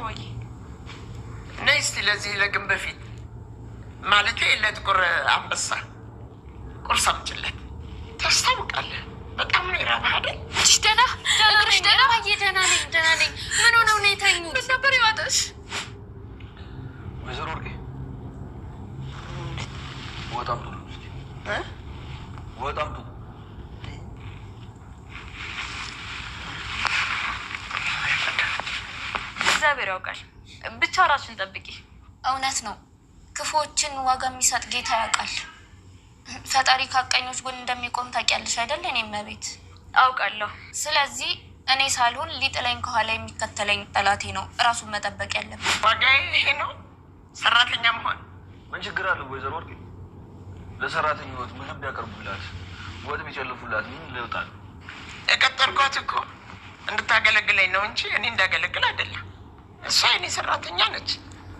ወይ ነይስቲ ለዚህ ለግን በፊት ማለት ለጥቁር አንበሳ ቁርስ አምጪለት። ታስታውቃለህ? በጣም ነው የራበህ አይደል? ደህና እግርሽ ደህና? ደህና ነኝ። ምን ሆነው ነው የተኙት? ምን ነበር የዋጠሽ? ወይዘሮ ወርቄ ወጣም ጡ ወጣም ጡ እግዚአብሔር ያውቃል። ብቻ ራስሽን ጠብቂ። እውነት ነው፣ ክፉዎችን ዋጋ የሚሰጥ ጌታ ያውቃል። ፈጣሪ ከአቀኞች ጎን እንደሚቆም ታውቂያለሽ አይደል? እኔም መቤት አውቃለሁ። ስለዚህ እኔ ሳልሆን ሊጥለኝ ከኋላ የሚከተለኝ ጠላቴ ነው ራሱን መጠበቅ ያለብን። ዋጋዬ ይሄ ነው፣ ሰራተኛ መሆን። ምን ችግር አለው ወይዘሮ ወርቄ? ለሰራተኞች ምግብ ቢያቀርቡላት ወጥ ቢጨልፉላት ምን ይለውጣል? የቀጠርኳት እኮ እንድታገለግለኝ ነው እንጂ እኔ እንዳገለግል አይደለም። እሷ የኔ ሰራተኛ ነች፣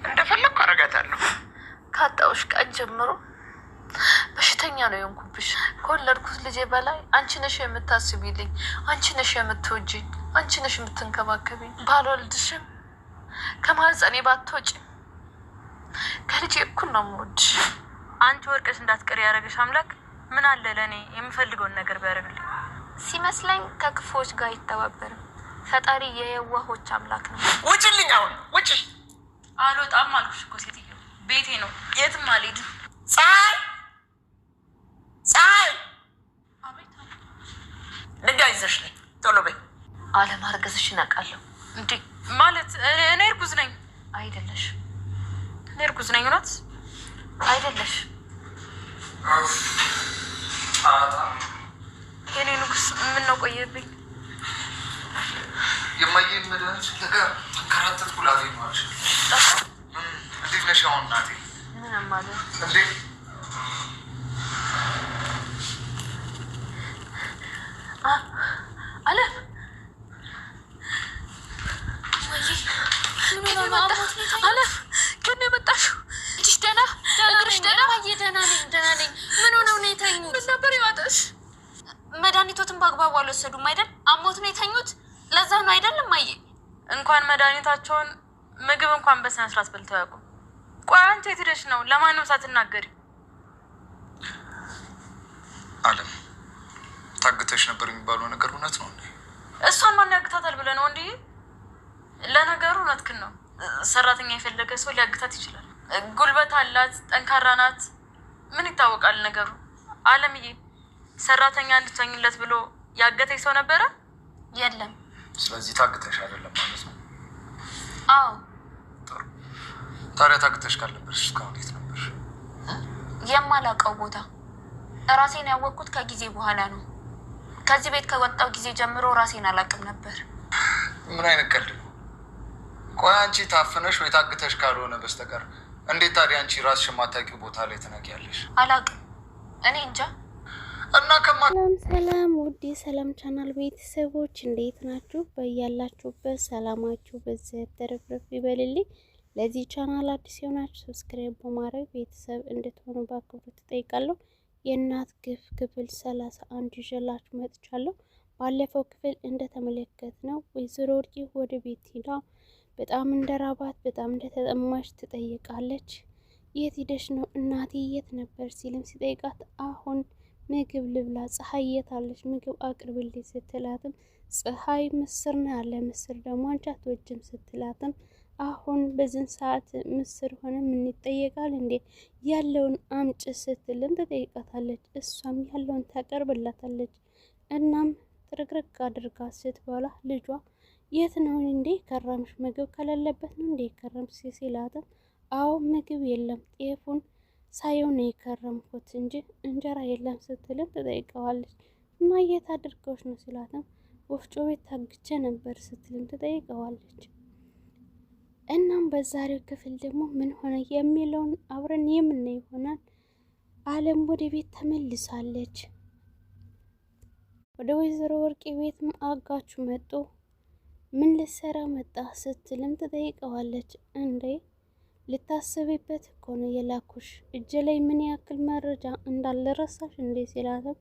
እንደፈለግኩ አደርጋታለሁ። ካጣሁሽ ቀን ጀምሮ በሽተኛ ነው የሆንኩብሽ። ከወለድኩት ልጄ በላይ አንቺ ነሽ የምታስቢልኝ፣ አንቺ ነሽ የምትወጂኝ፣ አንቺ ነሽ የምትንከባከቢኝ። ባልወልድሽም ከማህፀኔ ባትወጪ ከልጄ እኩል ነው የምወድሽ። አንቺ ወርቀሽ እንዳትቀር ያደረገሽ አምላክ ምን አለ ለእኔ የምፈልገውን ነገር ቢያደርግልኝ። ሲመስለኝ ከክፉዎች ጋር አይተባበርም። ፈጣሪ የየዋሆች አምላክ ነው። ውጭልኝ! አሁን ውጭ! አልወጣም አልኩሽ እኮ ሴትዮ፣ ቤቴ ነው፣ የትም አልሄድም። ፀሐይ ድንጋይ ይዘሽ ነኝ፣ ቶሎ በይ። አለማርገዝሽን አውቃለሁ። እንዴ ማለት እኔ እርጉዝ ነኝ? አይደለሽ። እኔ እርጉዝ ነኝ? እውነት አይደለሽ። የኔ ንጉስ ምን ነው ቆየብኝ? የማየን መድኃኒት ነገር ተንከራተትኩ። ላገኘኋች እንዴት ነሽ አሁን እናቴ? ምንም ማለት እንዴ አለፍ አለፍ ግን የመጣሽው እጅሽ ደህና? እግርሽ ደህና? ደህና ነኝ። ምን ሆነው ነው የተኙት? ምን ነበር የዋጠሽ? መድኃኒቶትን በአግባቡ አልወሰዱም አይደል? አሞት ነው የተኙት። ለዛ ነው አይደለም? አየ እንኳን መድኃኒታቸውን ምግብ እንኳን በስነ ስርዓት በልተው ያውቁም። ቆይ አንቺ የት ሄደሽ ነው ለማንም ሳትናገሪ? አለም ታግተሽ ነበር የሚባለው ነገር እውነት ነው እንዴ? እሷን ማን ያግታታል ብለህ ነው እንዴ? ለነገሩ እውነትህን ነው። ሰራተኛ የፈለገ ሰው ሊያግታት ይችላል። ጉልበት አላት፣ ጠንካራ ናት። ምን ይታወቃል ነገሩ። አለምዬ ሰራተኛ እንድትሆኝለት ብሎ ያገተኝ ሰው ነበረ? የለም። ስለዚህ ታግተሽ አይደለም ማለት ነው? አዎ። ጥሩ። ታዲያ ታግተሽ ካልነበርሽ እስካሁን የት ነበርሽ? የማላውቀው ቦታ። ራሴን ያወቅኩት ከጊዜ በኋላ ነው። ከዚህ ቤት ከወጣው ጊዜ ጀምሮ ራሴን አላውቅም ነበር። ምን አይነት ቀልድ ነው? ቆይ አንቺ ታፍነሽ ወይ ታግተሽ ካልሆነ በስተቀር እንዴት ታዲያ አንቺ ራስሽ የማታውቂው ቦታ ላይ ትነቂያለሽ? አላውቅም፣ እኔ እንጃ። እና ሰላም ውድ ሰላም ቻናል ቤተሰቦች እንዴት ናችሁ? በያላችሁበት ሰላማችሁ በዚህ ተረፍረፍ ይበልልኝ። ለዚህ ቻናል አዲስ የሆናችሁ ሰብስክራይብ በማድረግ ቤተሰብ እንድትሆኑ በአክብሮት እጠይቃለሁ። የእናት ግፍ ክፍል 31 ይዤላችሁ መጥቻለሁ። ባለፈው ክፍል እንደተመለከትነው ወይዘሮ ወርቄ ወደ ቤት ሄዳ በጣም እንደራባት በጣም እንደተጠማች ትጠይቃለች። የት ሄደሽ ነው እናቴ የት ነበር ሲልም ሲጠይቃት አሁን ምግብ ልብላ፣ ፀሐይ የት አለች ምግብ አቅርብልኝ ስትላትም ፀሐይ ምስር ነው ያለ ምስር ደግሞ አንቺ አትወጂም ስትላትም አሁን በዚህ ሰዓት ምስር ሆነ ምን ይጠየቃል እንዴ ያለውን አምጭ ስትልም ትጠይቃታለች። እሷም ያለውን ታቀርብላታለች። እናም ጥርቅርቅ አድርጋ ስትበላ ልጇ የት ነው እንዴ ከረምሽ ምግብ ከሌለበት ነው እንዴ ከረምሽ ሲላትም አዎ ምግብ የለም ጤፉን ሳይሆን የከረምኩት እንጂ እንጀራ የለም ስትልም ትጠይቀዋለች። እና የት አድርገውሽ ነው ሲላትም ወፍጮ ቤት ታግቼ ነበር ስትልም ትጠይቀዋለች። እናም በዛሬው ክፍል ደግሞ ምን ሆነ የሚለውን አብረን የምናይ ይሆናል። አለም ወደ ቤት ተመልሳለች። ወደ ወይዘሮ ወርቄ ቤት አጋቹ መጡ። ምን ልሰራ መጣ ስትልም ትጠይቀዋለች። እንዴ ልታስብበት እኮ ነው የላኩሽ፣ እጅ ላይ ምን ያክል መረጃ እንዳለ ረሳሽ እንዴ ሲላትም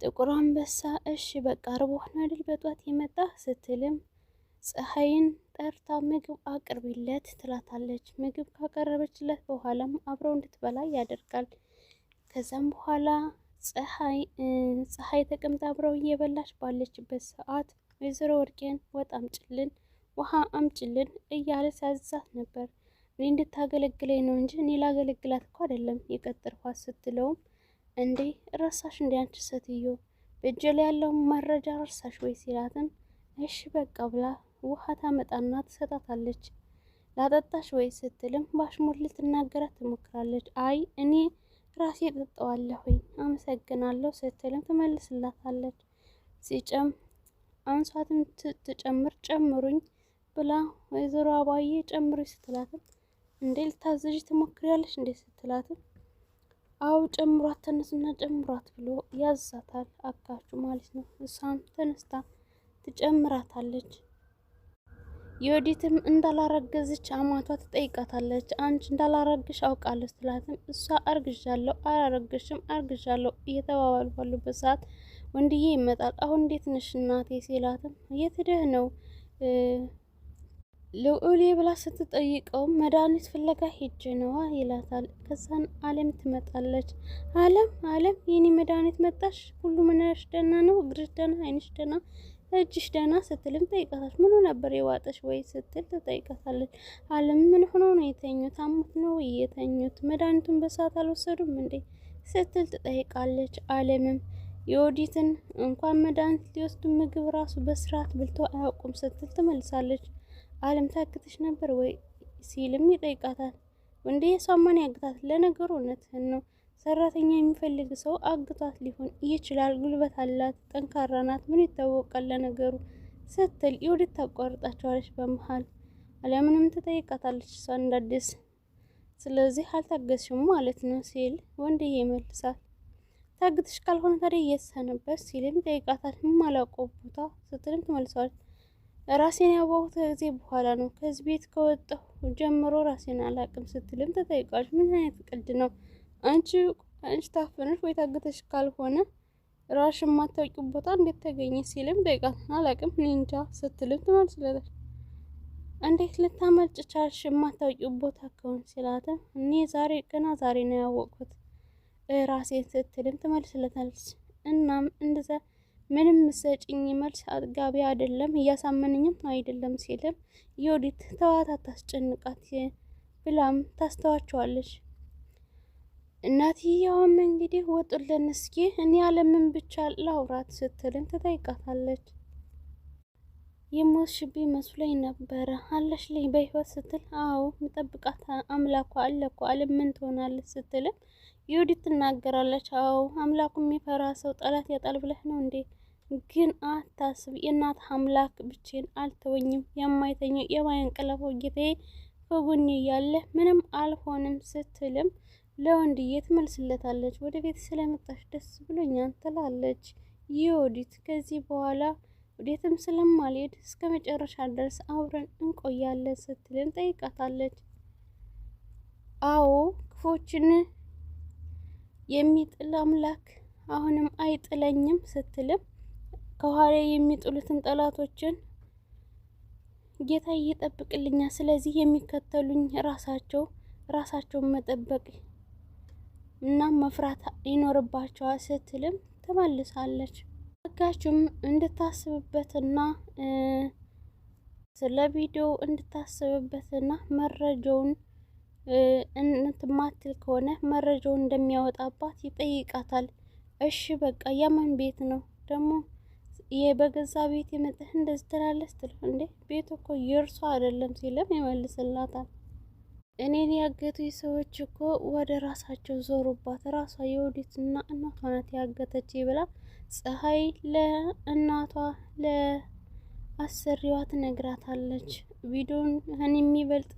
ጥቁር አንበሳ እሺ በቃ አርቦህ አይደል በጧት የመጣ ስትልም ፀሐይን ጠርታ ምግብ አቅርቢለት ትላታለች። ምግብ ካቀረበችለት በኋላም አብረው እንድትበላ ያደርጋል። ከዛም በኋላ ፀሐይ ተቀምጣ አብረው እየበላች ባለችበት ሰዓት ወይዘሮ ወርቄን ወጥ አምጭልን፣ ውሃ አምጭልን እያለ ሲያዝዛት ነበር። እኔ እንድታገለግለኝ ነው እንጂ እኔ ላገለግላት እኮ አይደለም የቀጠርኳት ስትለውም እንዴ ረሳሽ እንዲ አንቺ ሴትዮ በእጄ ላይ ያለውን መረጃ ረሳሽ ወይ ሲላትም እሺ በቃ ብላ ውሃ ታመጣና ትሰጣታለች። ላጠጣሽ ወይ ስትልም ባሽሙር ልትናገራት ትሞክራለች። አይ እኔ ራሴ ጠጣዋለሁኝ አመሰግናለሁ ስትልም ትመልስላታለች። አንሷትም ትጨምር ጨምሩኝ ብላ ወይዘሮ አባዬ ጨምሩኝ ስትላትም እንዴ ልታዘዥ ትሞክሪያለሽ እንዴ ስትላትም አው ጨምሯት ተነስና ጨምሯት ብሎ ያዛታል። አጋቹ ማለት ነው። እሷም ተነስታ ትጨምራታለች። የወዲትም እንዳላረገዘች አማቷ ትጠይቃታለች። አንቺ እንዳላረግሽ አውቃለሁ ስትላትም እሷ አርግዣለሁ አላረግሽም አርግዣለሁ እየተባባሉ ባሉበት ሰዓት ወንድዬ ይመጣል። አሁን እንዴት ነሽ እናቴ ሲላትም የት ሄደህ ነው ልዑሌ ብላ ስትጠይቀው መድኃኒት ፍለጋ ሄጄ ነዋ ይላታል። ከዛን አለም ትመጣለች። አለም የኔ መድኃኒት መጣሽ? ሁሉ ምንሽ ደህና ነው? እግርሽ ደህና፣ አይንሽ ደህና፣ እጅሽ ደህና ስትልም ጠይቃታለች። ምኑ ነበር የዋጠሽ ወይ ስትል ትጠይቃታለች። አለም ምን ሆኖ ነው የተኙት? አሙት ነው የተኙት? መድኃኒቱን በሰዓት አልወሰዱም እንዴ ስትል ትጠይቃለች። አለምም የወዲትን እንኳን መድኃኒት ሊወስዱ ምግብ ራሱ በስርዓት ብልቶ አያውቁም ስትል ትመልሳለች። አለም ታግተሽ ነበር ወይ ሲልም ይጠይቃታል። እንዴ የሷማን ያግታት? ለነገሩ እውነትህን ነው። ሰራተኛ የሚፈልግ ሰው አግቷት ሊሆን ይችላል። ጉልበት አላት፣ ጠንካራ ናት፣ ምን ይታወቃል ለነገሩ ስትል የወዲት ታቋርጣቸዋለች በመሃል። አለምንም ትጠይቃታለች እሷ እንዳዲስ። ስለዚህ አልታገስሽም ማለት ነው ሲል ወንድዬ ይመልሳል። ታግተሽ ካልሆነ ታዲያ እየሰነበት ሲልም ይጠይቃታል። ማላውቀው ቦታ ስትልም ትመልሰዋለች። ራሴን ያወቅሁት ከጊዜ በኋላ ነው። ከዚህ ቤት ከወጣሁ ጀምሮ ራሴን አላቅም ስትልም ተጠይቃለች። ምን አይነት ቀልድ ነው? አንቺ ታፈነሽ ወይ ታገተሽ ካልሆነ ራሽ የማታውቂው ቦታ እንዴት ተገኘ ሲልም ጠይቃት። አላቅም እኔ እንጃ ስትልም ትመልስለታለች። እንዴት ልታመልጭ ቻልሽ የማታውቂው ቦታ ከሆነ ሲላትም እኔ ገና ዛሬ ነው ያወቅሁት ራሴን ስትልም ትመልስለታለች። እናም እንደዛ ምንም ሰጪኝ መልስ አጥጋቢ አይደለም እያሳመነኝም አይደለም ሲልም የወዲት ተዋት አታስጨንቃት ብላም ታስተዋቸዋለች። እናትየዋም እንግዲህ ወጡልን እስኪ እኔ ያለምን ብቻ ላውራት ስትልም ትጠይቃታለች። የሞትሽብኝ መስሎኝ ነበረ አለሽ ልኝ በህይወት ስትል አዎ ምጠብቃት አምላኳ አለ እኮ አለም ምን ትሆናለች ስትልም የወዲት ትናገራለች። አዎ አምላኩ የሚፈራ ሰው ጠላት ያጣል ብለህ ነው እንዴ? ግን አታስብ፣ የእናት አምላክ ብቻዬን አልተወኝም፣ የማይተኘው የማይንቀላፈው ጌታዬ ከጎኔ እያለ ምንም አልሆንም ስትልም ለወንድዬ ትመልስለታለች። ወደ ቤት ስለመጣሽ ደስ ብሎኛል ትላለች የወዲት። ከዚህ በኋላ ወዴትም ስለማልሄድ እስከ መጨረሻ ድረስ አብረን እንቆያለን ስትልም ጠይቃታለች። አዎ ክፎችን የሚጥል አምላክ አሁንም አይጥለኝም ስትልም ከኋላ የሚጥሉትን ጠላቶችን ጌታ ይጠብቅልኛል። ስለዚህ የሚከተሉኝ ራሳቸውን መጠበቅ እና መፍራት ይኖርባቸዋል ስትልም ትመልሳለች። አጋቹም እንድታስብበትና ስለ ቪዲዮ እንድታስብበትና መረጃውን እንትማትል ከሆነ መረጃውን እንደሚያወጣባት ይጠይቃታል። እሺ በቃ የማን ቤት ነው ደግሞ በገዛ ቤት የመጣህ እንደዚህ ትላለህ ስትለው እንዴ ቤቱ እኮ የእርሷ አይደለም ሲልም ይመልስላታል። እኔን ያገቱኝ ሰዎች እኮ ወደ ራሳቸው ዞሩባት፣ ራሷ የወዲትና እናቷ ናት ያገተች ብላ ፀሐይ ለእናቷ ለአሰሪዋ ትነግራታለች። ቪዲዮን የሚበልጥ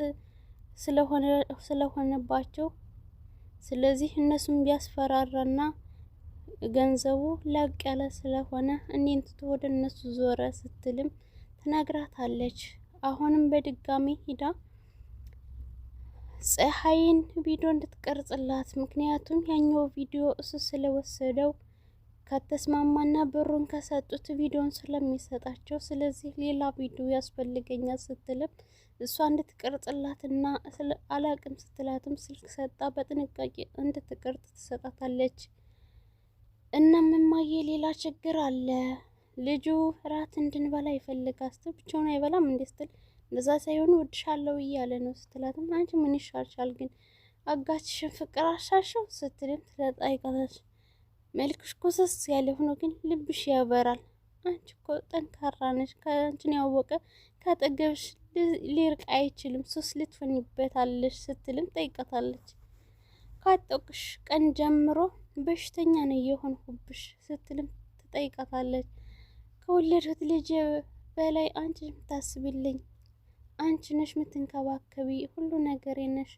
ስለሆነባቸው ስለዚህ እነሱም ቢያስፈራራና ገንዘቡ ላቅ ያለ ስለሆነ እኔን ትቶ ወደ እነሱ ዞረ ስትልም ትነግራታለች። አሁንም በድጋሚ ሂዳ ፀሐይን ቪዲዮ እንድትቀርጽላት፣ ምክንያቱም ያኛው ቪዲዮ እሱ ስለወሰደው ከተስማማና ብሩን ከሰጡት ቪዲዮን ስለሚሰጣቸው ስለዚህ ሌላ ቪዲዮ ያስፈልገኛል ስትልም እሷ እንድትቀርጽላትና አላቅም ስትላትም ስልክ ሰጣ በጥንቃቄ እንድትቀርጽ ትሰጣታለች። እናም እማዬ ሌላ ችግር አለ፣ ልጁ እራት እንድንበላ ይፈልጋል ስትል ብቻውን አይበላም እንዴ ስትል እንደዛ ሳይሆን እወድሻለሁ እያለ ነው ስትላትም አንቺ ምን ይሻልሻል ግን አጋችሽን ፍቅር አሻሸው ስትልም ትጠይቃታለች። መልክሽ ኮሰስ ያለ ሆኖ ግን ልብሽ ያበራል። አንቺ እኮ ጠንካራ ነሽ። ከአንቺን ያወቀ ካጠገብሽ ሊርቅ አይችልም። ሱስ ልትሆኝበታለሽ ስትልም ጠይቃታለች። ካጠቁሽ ቀን ጀምሮ በሽተኛ ነው የሆንኩብሽ ስትልም ትጠይቃታለች። ከወለድኩት ልጅ በላይ አንቺ የምታስብልኝ አንቺ ነሽ የምትንከባከቢ ሁሉ ነገሬ ነሽ።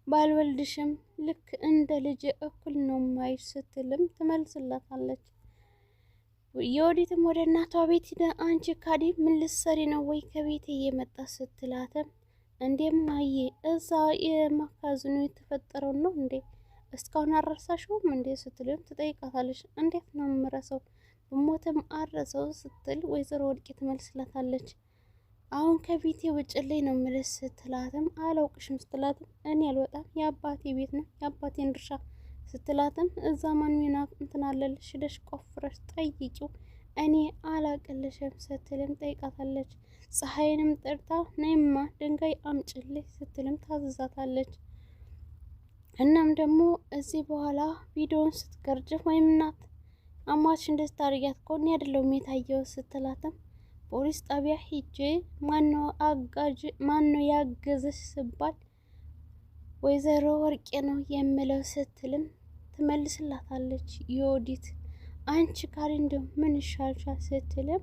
ባልወልድሽም ልክ እንደ ልጅ እኩል ነው ማይሽ ስትልም ትመልስላታለች። የወዲትም ወደ እናቷ ቤት ሂደ አንቺ ካዲ ምን ልትሰሪ ነው ወይ ከቤት እየመጣ ስትላትም እንዴም ማየ እዛ የማካዝኑ የተፈጠረው ነው እንዴ እስካሁን አረሳሽውም እንዴ ስትልም ትጠይቃታለች። እንዴት ነው የምረሰው በሞትም አረሰው ስትል ወይዘሮ ወድቄ ትመልስላታለች። አሁን ከቤቴ ውጭልኝ ነው የምልሽ ስትላትም አላውቅሽም ስትላትም እኔ አልወጣም የአባቴ ቤት ነው የአባቴን ድርሻ ስትላትም እዛ ማንሚና እንትን አለልሽ ሄደሽ ቆፍረሽ ጠይቂው እኔ አላቅልሽም ስትልም ጠይቃታለች። ፀሐይንም ጠርታ ነይማ ድንጋይ አምጭልኝ ስትልም ታዝዛታለች። እናም ደግሞ እዚህ በኋላ ቪዲዮውን ስትቀርጭ ወይም እናት አማትሽ እንደዚህ ታርጊያት ከሆነ አይደለም የታየው ስትላትም ፖሊስ ጣቢያ ሂጄ ማነው ያገዘሽ ስባል ወይዘሮ ወርቄ ነው የምለው ስትልም ትመልስላታለች። የወዲት አንቺ ካሪ እንደው ምን ይሻልሻል ስትልም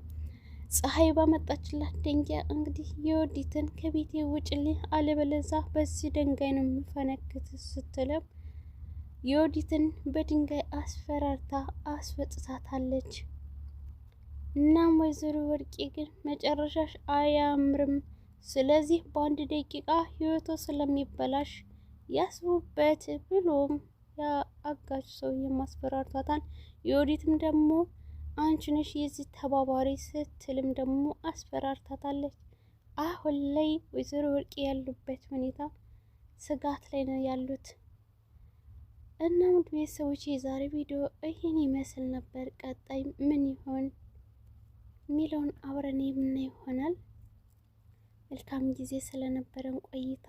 ፀሐይ ባመጣችላት ድንጋይ እንግዲህ የወዲትን ከቤቴ ውጭልኝ አለበለዛ በዚህ ድንጋይ ነው የምፈነክት ስትልም የወዲትን በድንጋይ አስፈራርታ አስወጥታታለች። እናም ወይዘሮ ወርቄ ግን መጨረሻሽ አያምርም፣ ስለዚህ በአንድ ደቂቃ ህይወቶ ስለሚበላሽ ያስቡበት ብሎም የአጋች ሰው የማስፈራርቷታል። የወዲትም ደግሞ አንቺ ነሽ የዚህ ተባባሪ ስትልም ደግሞ አስፈራርታታለች። አሁን ላይ ወይዘሮ ወርቄ ያሉበት ሁኔታ ስጋት ላይ ነው ያሉት። እና ውድ ቤተሰቦች የዛሬ ቪዲዮ ይህን ይመስል ነበር። ቀጣይ ምን ይሆን የሚለውን አብረን የምናየው ይሆናል። መልካም ጊዜ ስለነበረን ቆይታ